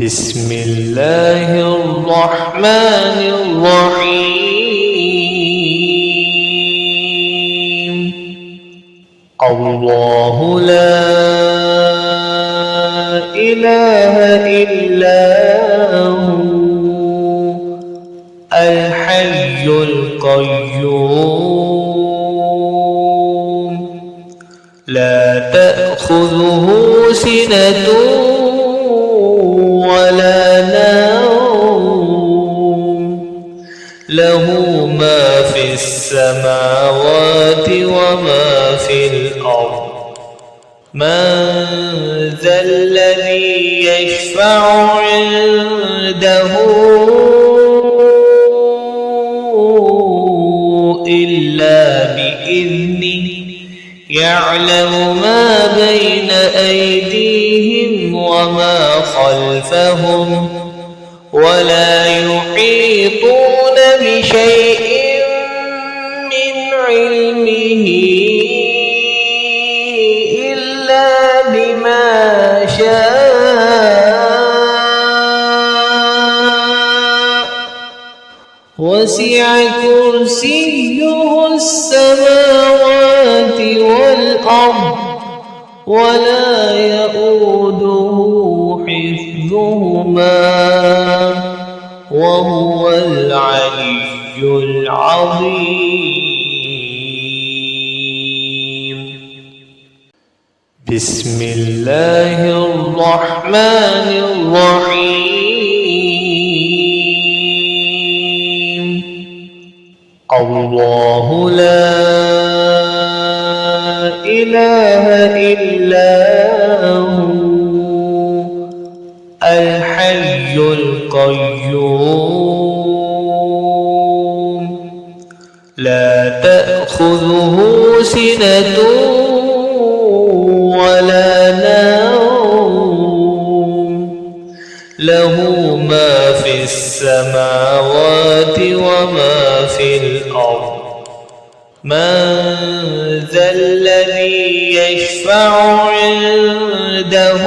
بسم الله الرحمن الرحيم. الله لا إله إلا هو الحي القيوم لا تأخذه سنة ولا نوم له ما في السماوات وما في الأرض من ذا الذي يشفع عنده إلا بإذنه يعلم ما بين أيديهم وما خلفهم ولا يحيطون بشيء من علمه إلا بما شاء وسع كرسيه السماوات والأرض ولا يؤوده حفظهما وهو العلي العظيم. بسم الله الرحمن الرحيم. الله لا إله إلا هو الحي القيوم لا تأخذه سنة ولا نوم له ما في السماوات وما في الأرض من ذا الذي يشفع عنده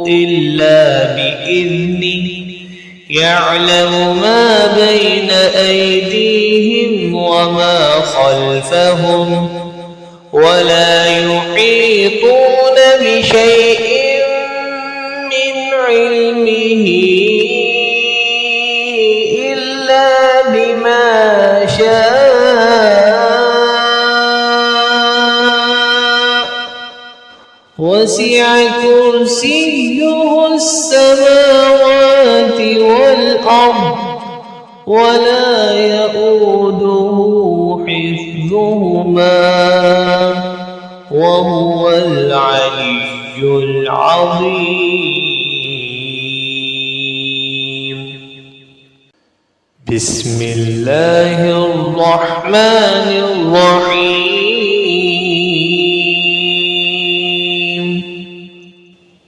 إلا بإذنه يعلم ما بين أيديهم وما خلفهم ولا يحيطون بشيء من علمه إلا بما شاء وسع كرسيه السماوات والأرض ولا يؤوده حفظهما وهو العلي العظيم. بسم الله الرحمن الرحيم.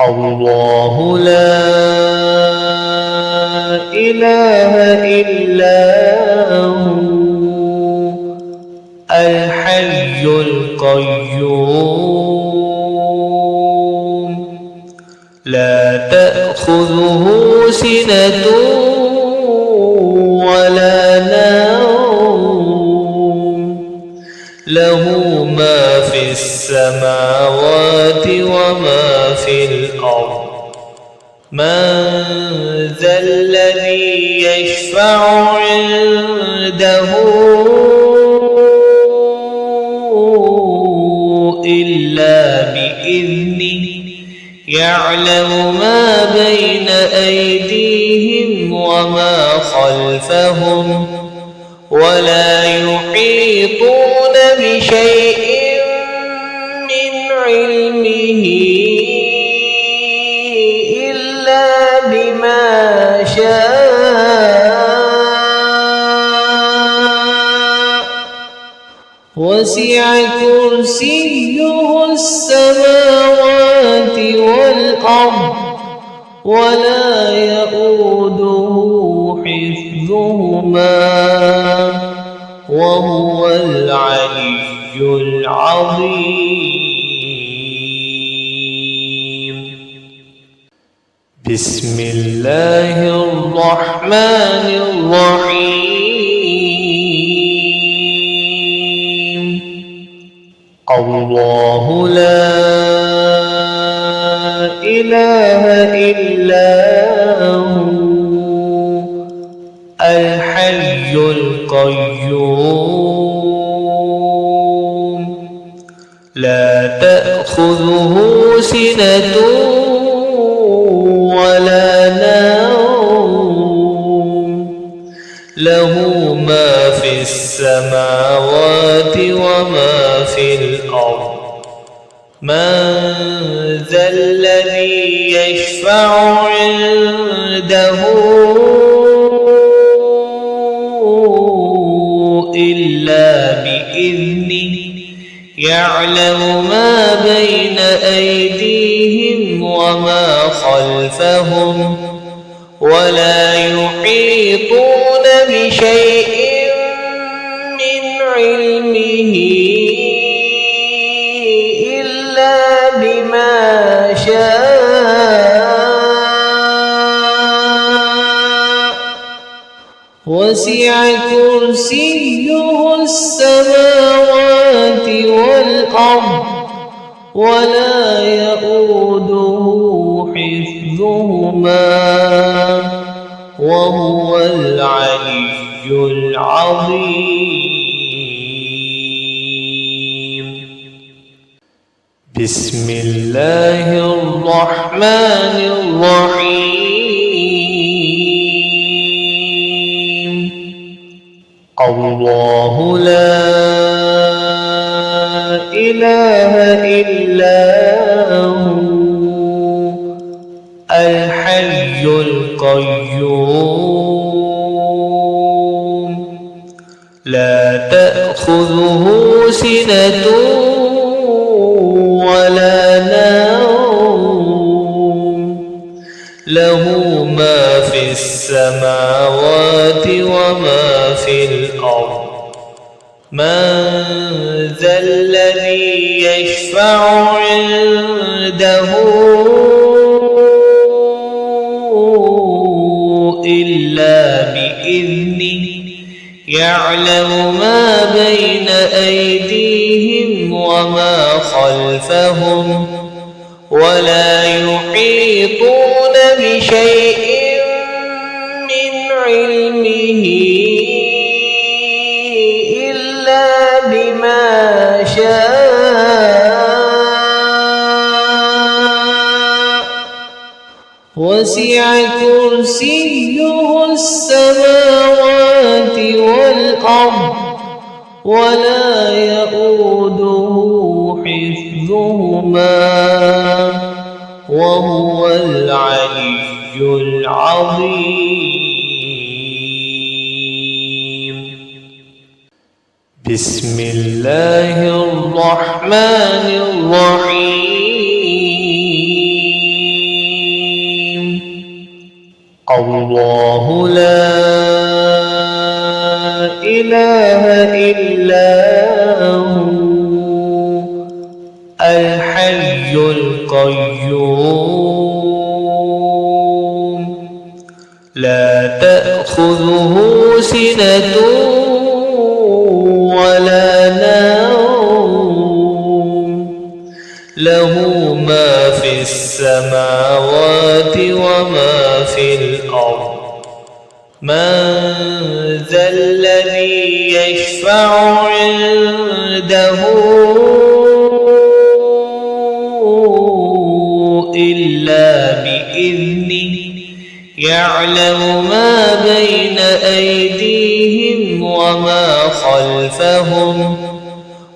الله لا إله إلا هو الحي القيوم لا تأخذه سنة ولا نوم له ما في السماوات وما في الأرض من ذا الذي يشفع عنده إلا بإذنه يعلم ما بين أيديهم وما خلفهم ولا يحيطون بشيء من علمه إلا بما شاء وسع كرسيه السماوات والأرض ولا يؤوده حفظهما وهو العلي العظيم. بسم الله الرحمن الرحيم الله لا إله إلا هو الحي القيوم لا تأخذه سنة ولا نوم له ما في السماوات وما في الأرض من ذا الذي يشفع عنده إلا بإذنه يعلم ما بين أيديهم وما خلفهم ولا يحيطون بشيء من علمه إلا بما شاء وسع كرسيه السماوات والأرض ولا يؤوده حفظهما وهو العلي العظيم بسم الله الرحمن الرحيم الله لا إله إلا هو الحي القيوم لا تأخذه سنة ولا نوم له ما في السماوات وما في الأرض من ذا الذي يشفع عنده إلا بإذنه يعلم ما بين أيديهم وما خلفهم ولا يحيطون بشيء من علمه إلا بما شاء وسع كرسيه السماوات والأرض ولا يؤوده حفظهما وهو العلي العظيم بسم الله الرحمن الرحيم الله لا إله إلا هو الحي القيوم لا تأخذه سنة ولا نوم له ما في السماوات وما في الأرض من ذا الذي يشفع عنده إلا بإذنه يعلم ما بين أيديهم وما خلفهم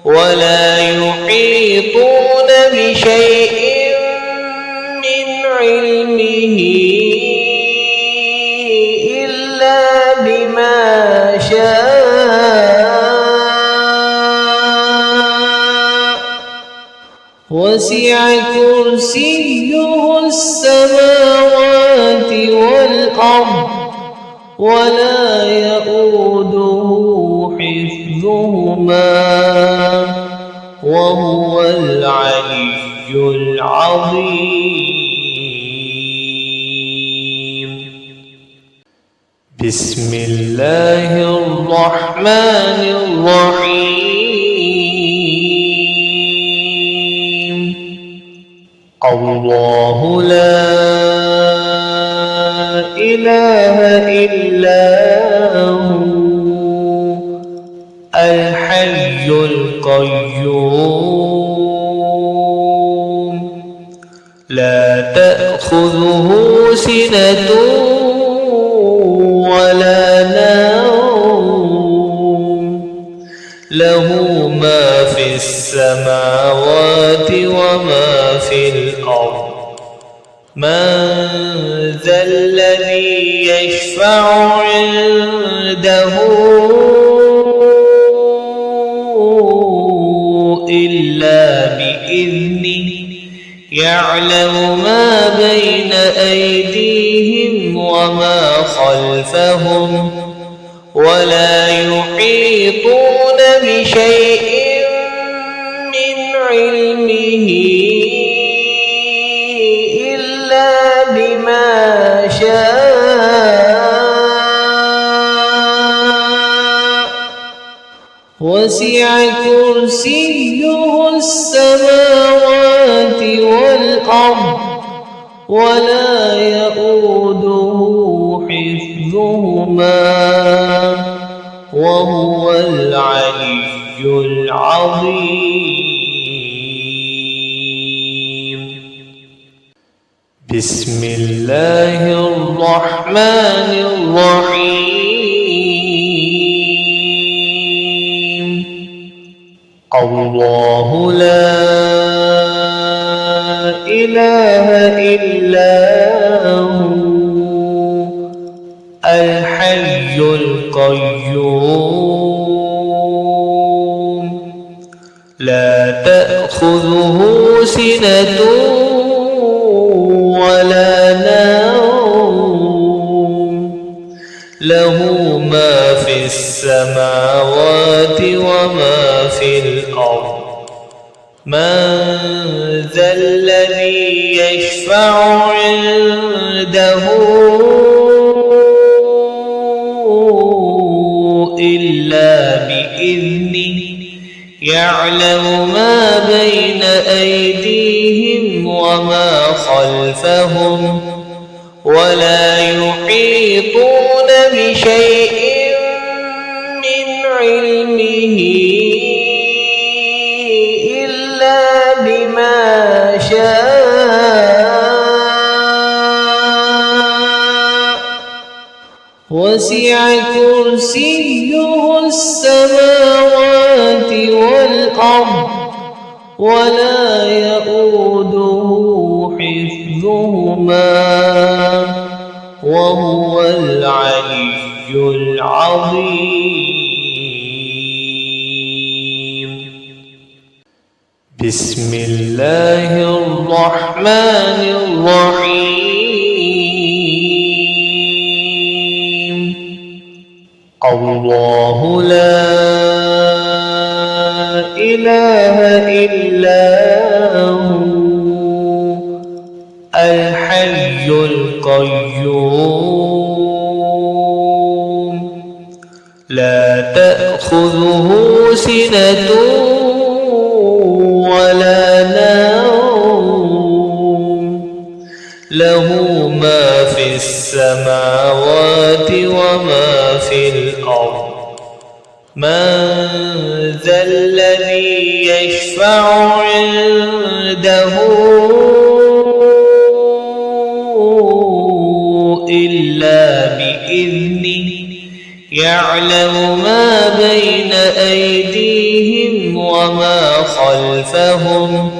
ولا يحيطون بشيء من علمه إلا بما شاء وسع كرسيه السماوات والأرض ولا يؤوده حفظهما وهو العلي العظيم بسم الله الرحمن الرحيم الله لا إله إلا هو الحي القيوم لا تأخذه سنة ولا نوم له ما في السماوات وما في الأرض من ذا الذي يشفع عنده إلا بإذنه يعلم ما بين أيديهم وما خلفهم ولا يحيطون بشيء من علمه إلا بما شاء وسع كرسيه السماوات والأرض ولا يؤوده حفظهما وهو العلي العظيم بسم الله الرحمن الرحيم الله لا إله إلا هو الحي القيوم لا تأخذه سنة ولا نوم له ما في السماوات وما في الأرض من ذا الذي يشفع عنده إلا بإذنه يعلم ما بين أيديهم وما خلفهم ولا يحيطون بشيء من علمه إلا بما شاء وسع كرسيه السماوات والأرض ولا يؤوده حفظهما وهو العلي العظيم بسم الله الرحمن الرحيم الله لا إله إلا هو الحي القيوم لا تأخذه سنة ولا نوم له ما في السماوات وما في الأرض من ذا الذي يشفع عنده إلا بإذنه يعلم ما بين أيديهم وما خلفهم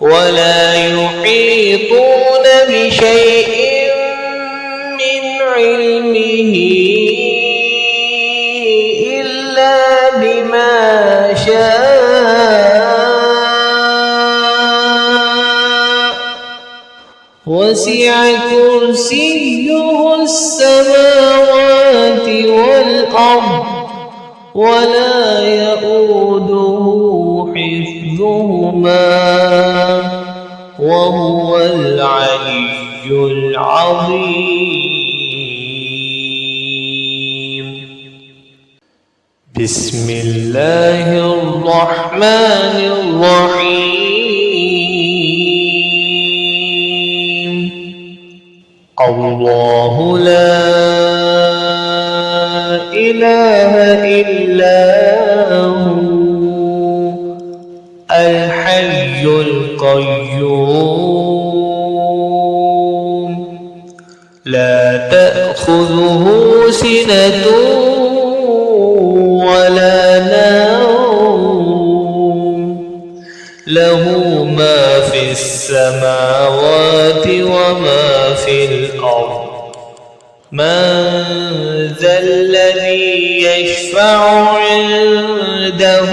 ولا يحيطون بشيء من علمه إلا بما شاء وسع كرسيه السماوات والأرض ولا يؤوده حفظهما وهو العلي العظيم بسم الله الرحمن الرحيم الله لا إله إلا هو الحي القيوم لا تأخذه سنة ولا نوم له ما في السماوات وما في الأرض من ذا الذي يشفع عنده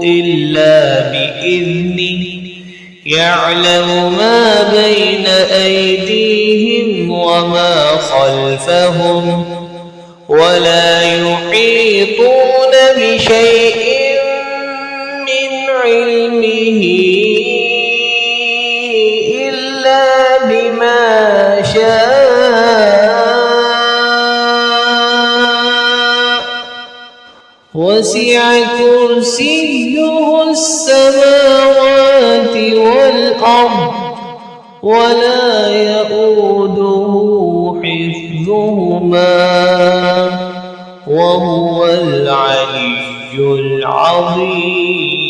إلا بإذنه يعلم ما بين أيديهم وما خلفهم ولا يحيطون بشيء من علمه إلا بما شاء وسع كرسيه السماوات والأرض ولا يؤوده حفظهما وهو العلي العظيم.